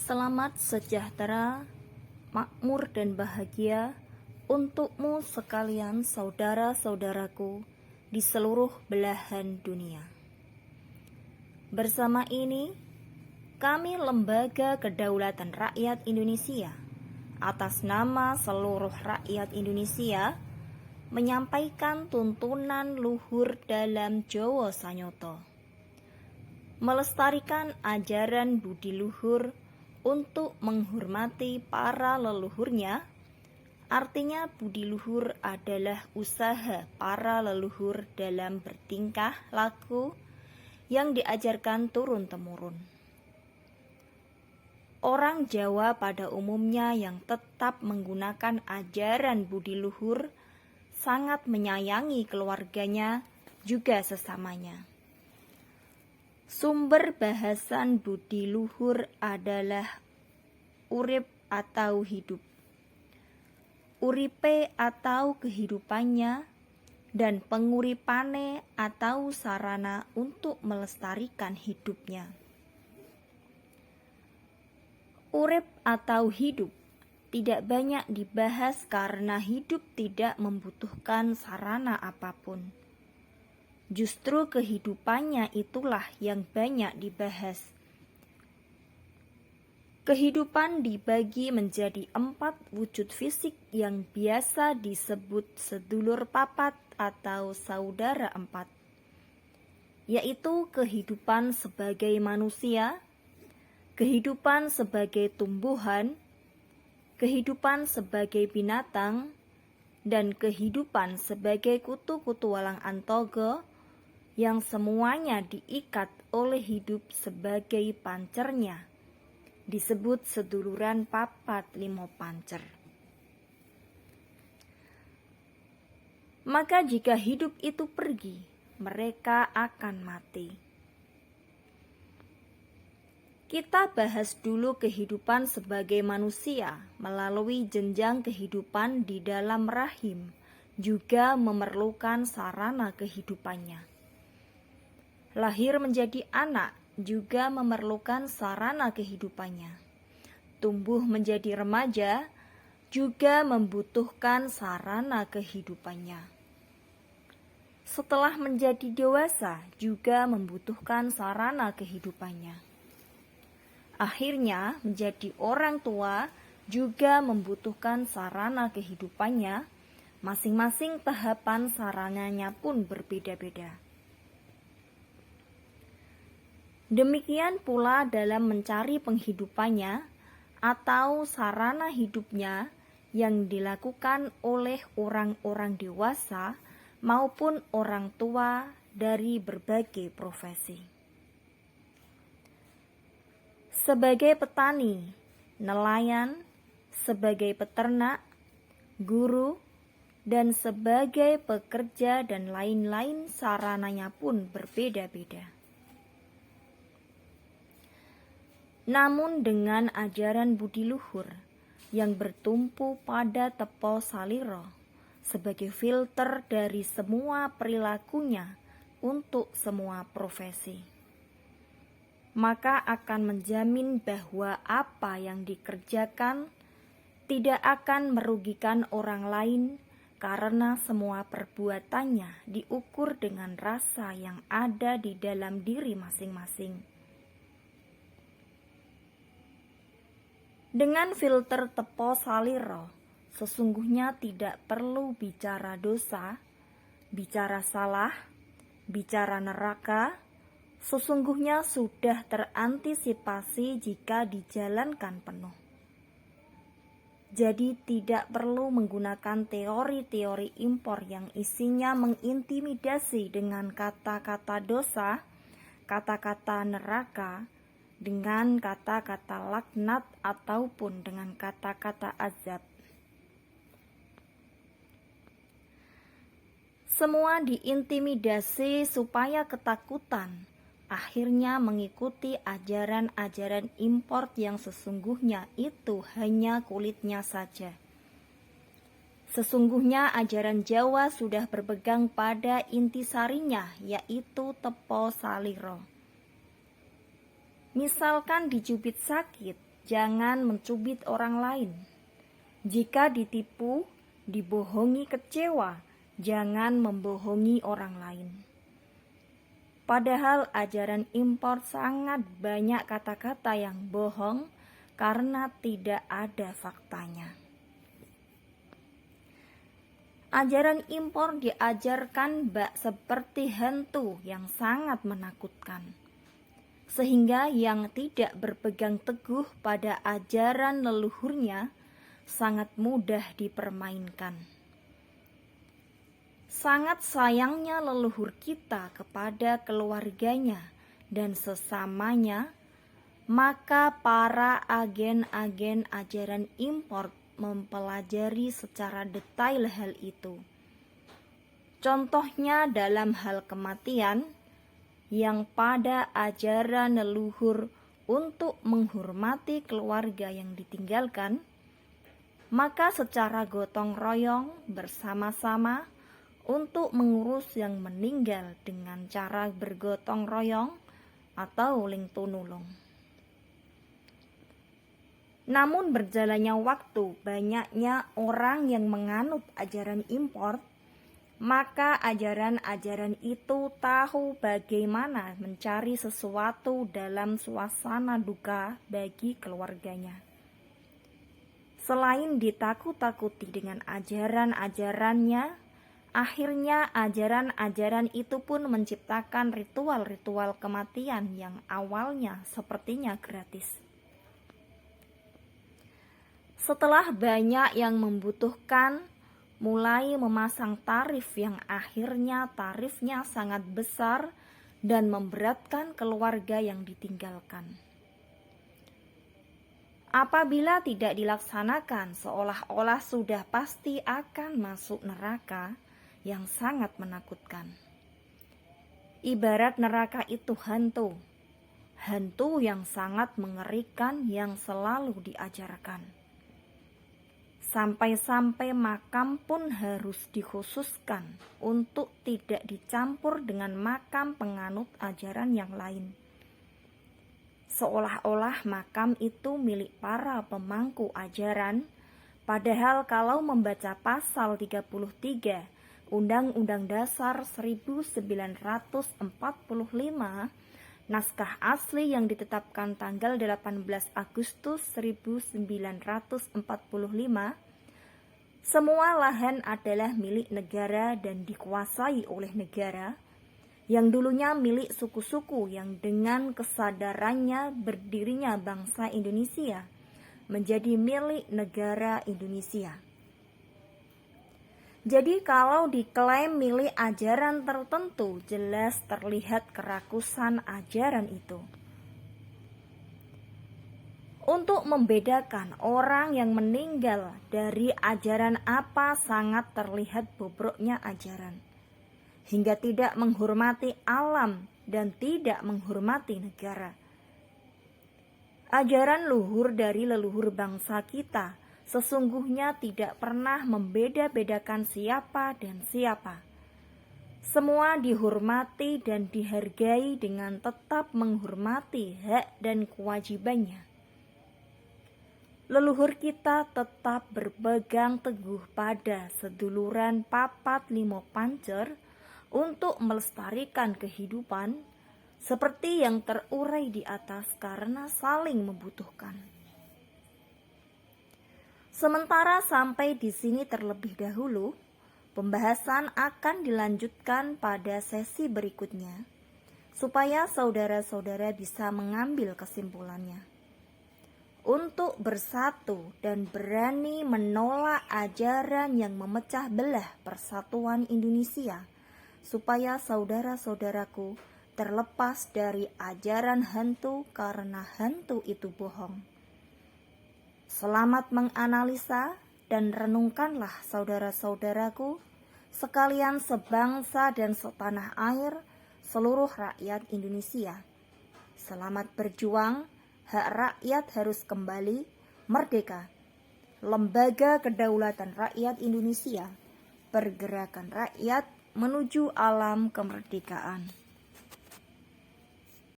Selamat sejahtera, makmur dan bahagia untukmu sekalian saudara-saudaraku di seluruh belahan dunia. Bersama ini, kami Lembaga Kedaulatan Rakyat Indonesia atas nama seluruh rakyat Indonesia menyampaikan tuntunan luhur dalam Jawa Sanyoto, melestarikan ajaran budi luhur untuk menghormati para leluhurnya. Artinya budi luhur adalah usaha para leluhur dalam bertingkah laku yang diajarkan turun-temurun. Orang Jawa pada umumnya yang tetap menggunakan ajaran budi luhur sangat menyayangi keluarganya juga sesamanya. Sumber bahasan budi luhur adalah urip atau hidup, uripe atau kehidupannya, dan penguripane atau sarana untuk melestarikan hidupnya. Urip atau hidup tidak banyak dibahas karena hidup tidak membutuhkan sarana apapun. Justru kehidupannya itulah yang banyak dibahas. Kehidupan dibagi menjadi 4 wujud fisik yang biasa disebut sedulur papat atau saudara 4, yaitu kehidupan sebagai manusia, kehidupan sebagai tumbuhan, kehidupan sebagai binatang, dan kehidupan sebagai kutu-kutu walang antogo yang semuanya diikat oleh hidup sebagai pancernya, disebut seduluran papat limo pancer. Maka jika hidup itu pergi, mereka akan mati. Kita bahas dulu kehidupan sebagai manusia melalui jenjang kehidupan di dalam rahim, juga memerlukan sarana kehidupannya. Lahir menjadi anak juga memerlukan sarana kehidupannya. Tumbuh menjadi remaja juga membutuhkan sarana kehidupannya. Setelah menjadi dewasa juga membutuhkan sarana kehidupannya. Akhirnya menjadi orang tua juga membutuhkan sarana kehidupannya. Masing-masing tahapan sarananya pun berbeda-beda. Demikian pula dalam mencari penghidupannya atau sarana hidupnya yang dilakukan oleh orang-orang dewasa maupun orang tua dari berbagai profesi. Sebagai petani, nelayan, sebagai peternak, guru, dan sebagai pekerja dan lain-lain sarananya pun berbeda-beda. Namun dengan ajaran budi luhur yang bertumpu pada tepo saliro sebagai filter dari semua perilakunya untuk semua profesi, maka akan menjamin bahwa apa yang dikerjakan tidak akan merugikan orang lain karena semua perbuatannya diukur dengan rasa yang ada di dalam diri masing-masing. Dengan filter tepo saliro, sesungguhnya tidak perlu bicara dosa, bicara salah, bicara neraka. Sesungguhnya sudah terantisipasi jika dijalankan penuh. Jadi tidak perlu menggunakan teori-teori impor yang isinya mengintimidasi dengan kata-kata dosa, kata-kata neraka, dengan kata-kata laknat ataupun dengan kata-kata azab. Semua diintimidasi supaya ketakutan akhirnya mengikuti ajaran-ajaran import yang sesungguhnya itu hanya kulitnya saja. Sesungguhnya ajaran Jawa sudah berpegang pada intisarinya, yaitu tepo saliro. Misalkan dicubit sakit, jangan mencubit orang lain. Jika ditipu, dibohongi, kecewa, jangan membohongi orang lain. Padahal ajaran impor sangat banyak kata-kata yang bohong karena tidak ada faktanya. Ajaran impor diajarkan seperti hantu yang sangat menakutkan, sehingga yang tidak berpegang teguh pada ajaran leluhurnya sangat mudah dipermainkan. Sangat sayangnya leluhur kita kepada keluarganya dan sesamanya, maka para agen-agen ajaran impor mempelajari secara detail hal itu. Contohnya dalam hal kematian, yang pada ajaran leluhur untuk menghormati keluarga yang ditinggalkan, maka secara gotong royong bersama-sama untuk mengurus yang meninggal dengan cara bergotong royong atau ling tunulung. Namun berjalannya waktu, banyaknya orang yang menganut ajaran impor, maka ajaran-ajaran itu tahu bagaimana mencari sesuatu dalam suasana duka bagi keluarganya. Selain ditakut-takuti dengan ajaran-ajarannya, akhirnya ajaran-ajaran itu pun menciptakan ritual-ritual kematian yang awalnya sepertinya gratis. Setelah banyak yang membutuhkan, mulai memasang tarif yang akhirnya tarifnya sangat besar dan memberatkan keluarga yang ditinggalkan. Apabila tidak dilaksanakan, seolah-olah sudah pasti akan masuk neraka yang sangat menakutkan. Ibarat neraka itu hantu yang sangat mengerikan yang selalu diajarkan. Sampai-sampai makam pun harus dikhususkan untuk tidak dicampur dengan makam penganut ajaran yang lain. Seolah-olah makam itu milik para pemangku ajaran, padahal kalau membaca pasal 33 Undang-Undang Dasar 1945, naskah asli yang ditetapkan tanggal 18 Agustus 1945, semua lahan adalah milik negara dan dikuasai oleh negara, yang dulunya milik suku-suku yang dengan kesadarannya berdirinya bangsa Indonesia menjadi milik negara Indonesia. Jadi kalau diklaim milik ajaran tertentu, jelas terlihat kerakusan ajaran itu. Untuk membedakan orang yang meninggal dari ajaran apa sangat terlihat bobroknya ajaran, hingga tidak menghormati alam dan tidak menghormati negara. Ajaran luhur dari leluhur bangsa kita sesungguhnya tidak pernah membeda-bedakan siapa dan siapa. Semua dihormati dan dihargai dengan tetap menghormati hak dan kewajibannya. Leluhur kita tetap berpegang teguh pada seduluran papat limo pancer untuk melestarikan kehidupan seperti yang terurai di atas karena saling membutuhkan. Sementara sampai di sini terlebih dahulu, pembahasan akan dilanjutkan pada sesi berikutnya, supaya saudara-saudara bisa mengambil kesimpulannya. Untuk bersatu dan berani menolak ajaran yang memecah belah persatuan Indonesia, supaya saudara-saudaraku terlepas dari ajaran hantu karena hantu itu bohong. Selamat menganalisa dan renungkanlah saudara-saudaraku, sekalian sebangsa dan setanah air, seluruh rakyat Indonesia. Selamat berjuang, hak rakyat harus kembali merdeka. Lembaga Kedaulatan Rakyat Indonesia, pergerakan rakyat menuju alam kemerdekaan.